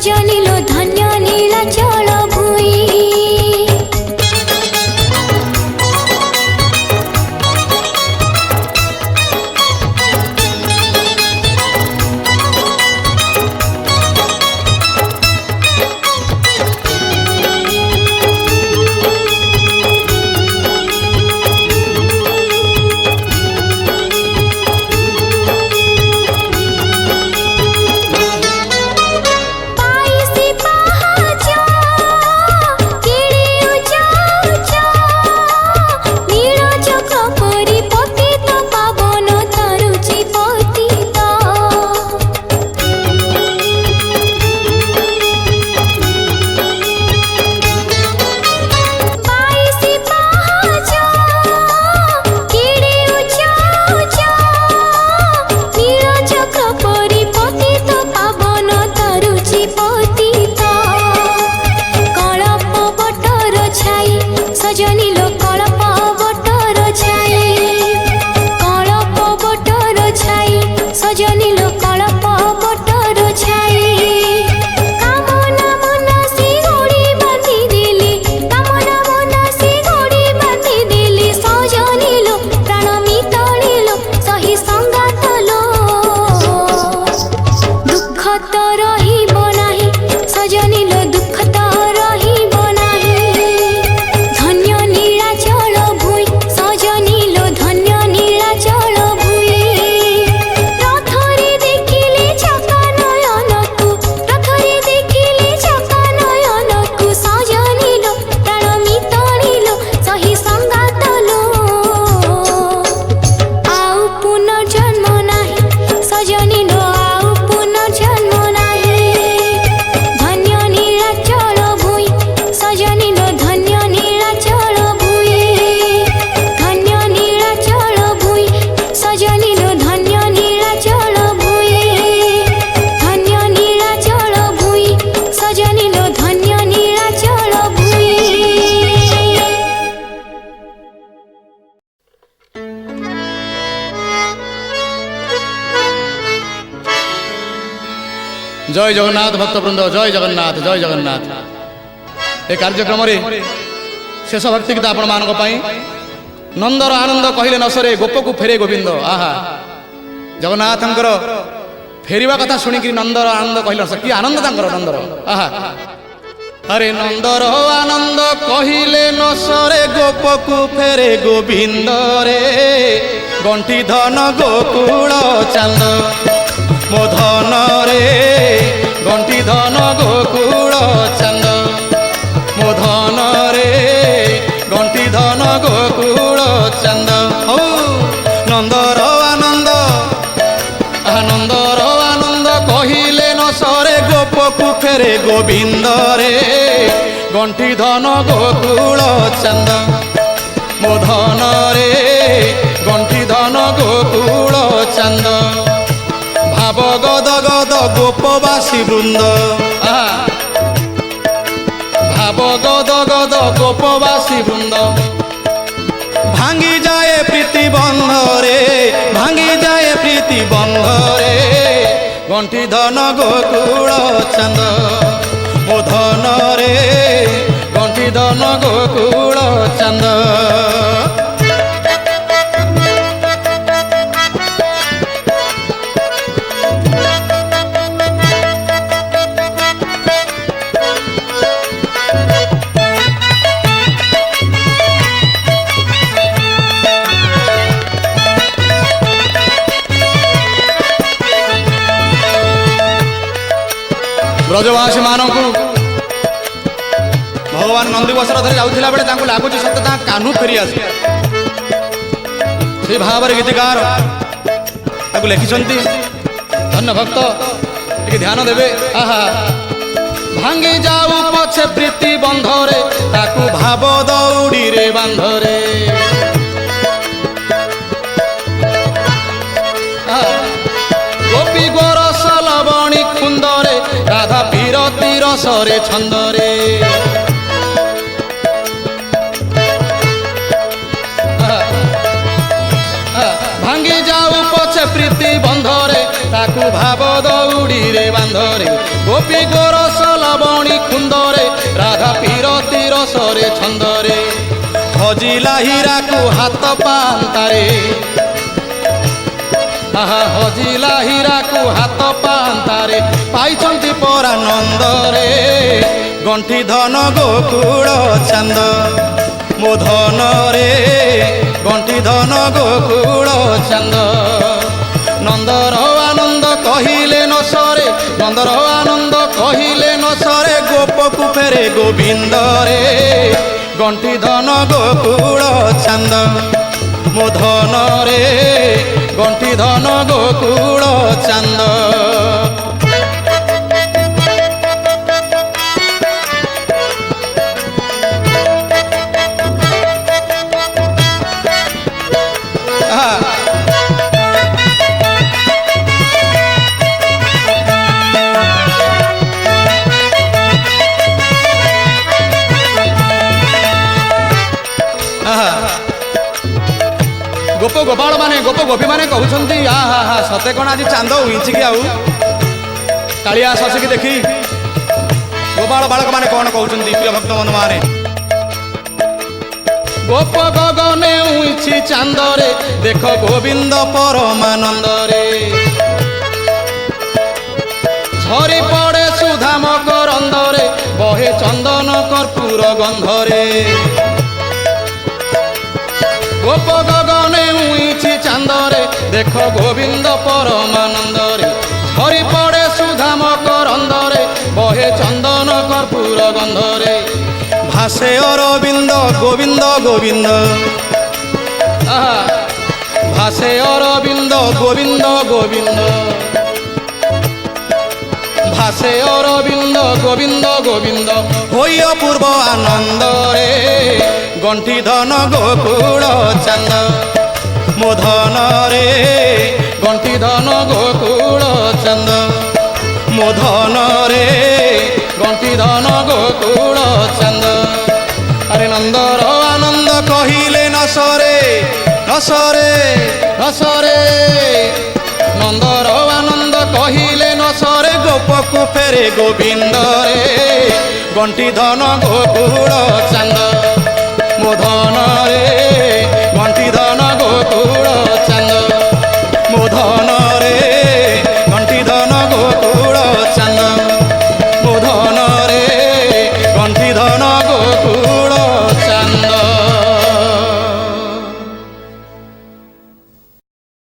सजनिलो धन्य नीलाचल भुई। जय जगन्नाथ भक्तवृंद जय जगन्नाथ जय जगन्नाथ। ए कार्यक्रम शेष भक्ति गीत आपण मान नंदर आनंद कहले नसरे गोप को फेरे गोविंद। आहा जगन्नाथ फेरिया कथा शुणिक नंदर आनंद कहले नस कि आनंद नंदर। आहा अरे नंदर आनंद कहले नसरे गोप को फेरे गोविंद रे गंटी धन गोकुल चांद मो धन रे गंटी धन गोकुल चांद मो धन रे गंटी धन गोकुल चांद। हो नंदर आनंद आनंदर आनंद कहले न सरे गोप को फेरे गोविंद रे गंटी धन गोकुल चांद मो धन रे गंटी धन गोकुल चांद। भाव गद गद गोपवासी वृंद भाव गद गद गोपवासी वृंद भांगी जाए प्रीति बंध रे भांगी जाए प्रीति बंध रे गंटी धन गोकुल चांद मो धन रे गंटी धन गोकुल चांद। ब्रजवासी मानक भगवान नंदीवस्त्र धरी जाऊला बेले लगुच सत्य कान्हू फेरी आस से भाव गीतिकार लिखिं धन्य भक्त टे ध्यान देवे। आहा भांगी जाऊ पछे प्रीति बंधरे ताकू भाव दौड़ी रे बांधरे गोपी गोरस लवणी कुंदरे राधा पीरती रसरे छंदरे भांगी जाऊ पछे प्रीति बंधरे ताकू भाव दौड़ी रे बांधरे ଗୋପୀ ଗୋରସ ଲବଣୀ କୁନ୍ଦରେ ରାଧା ପିରତି ରସରେ ଛନ୍ଦରେ ହଜିଲା ହୀରାକୁ ହାତ ପାନ୍ତାରେ ଆହା ହଜିଲା ହୀରାକୁ ହାତ ପାନ୍ତାରେ ପାଇଛନ୍ତି ପରାନନ୍ଦରେ ଗଣ୍ଠି ଧନ ଗୋକୁଳ ଚାନ୍ଦ ମୋ ଧନରେ ଗଣ୍ଠି ଧନ ଗୋକୁଳ ଚାନ୍ଦ ନନ୍ଦର ଆନନ୍ଦ କହିଲେ ନ ସରେ ନନ୍ଦର ଆନନ୍ଦ କହିଲେ ନ ସରେ ଗୋପକୁ ଫେରେ ଗୋବିନ୍ଦରେ ଗଣ୍ଠି ଧନ ଗୋକୁଳ ଚାନ୍ଦ ମୋ ଧନରେ ଗଣ୍ଠି ଧନ ଗୋକୁଳ ଚାନ୍ଦ ଗୋପ ଗୋପାଳ ମାନେ ଗୋପ ଗୋପୀ ମାନେ କହୁଛନ୍ତି ଆହା ହା ସତେ କଣ ଆଜି ଚାନ୍ଦ ଉଇଁଛି କି ଆଉ କାଳିଆ ଶଶିକି ଦେଖି ଗୋପାଳ ବାଳକ ମାନେ କଣ କହୁଛନ୍ତି ପ୍ରିୟ ଭକ୍ତ ବନ୍ଧୁ ମାନେ ଗୋପ ଗଗନେ ଉଇଁଛି ଚାନ୍ଦରେ ଦେଖ ଗୋବିନ୍ଦ ପରମାନନ୍ଦରେ ଝରି ପଡେ ସୁଧାମ କରନ୍ଦରେ ବହେ ଚନ୍ଦନ କର୍ପୂର ଗନ୍ଧରେ ଗୋପ ଗଗନେ ଉଇଁଛି ଚାନ୍ଦରେ ଦେଖ ଗୋବିନ୍ଦ ପରମାନନ୍ଦରେ ଝରି ପଡେ ସୁଧାମ କରନ୍ଦରେ ବହେ ଚନ୍ଦନ କର୍ପୂର ଗନ୍ଧରେ ଭାସେ ଅରବିନ୍ଦ ଗୋବିନ୍ଦ ଗୋବିନ୍ଦ ଆହା ଭାସେ ଅରବିନ୍ଦ ଗୋବିନ୍ଦ ଗୋବିନ୍ଦ ভাসে অরবিন্দ গোবিন্দ গোবিন্দ হই অপূর্ব আনন্দরে গণ্ঠি ধন গোকুল চান্দ মো ধনরে গণ্ঠি ধন গোকুল চান্দ মো ধনরে গণ্ঠি ধন গোকুল চান্দ আরে নন্দর আনন্দ কহিলে নসরে নসরে নসরে নন্দর আনন্দ কহিলে নসরে গোপকু ফেরে গোবিন্দরে গণ্ঠি ধন গোকুল চান্দ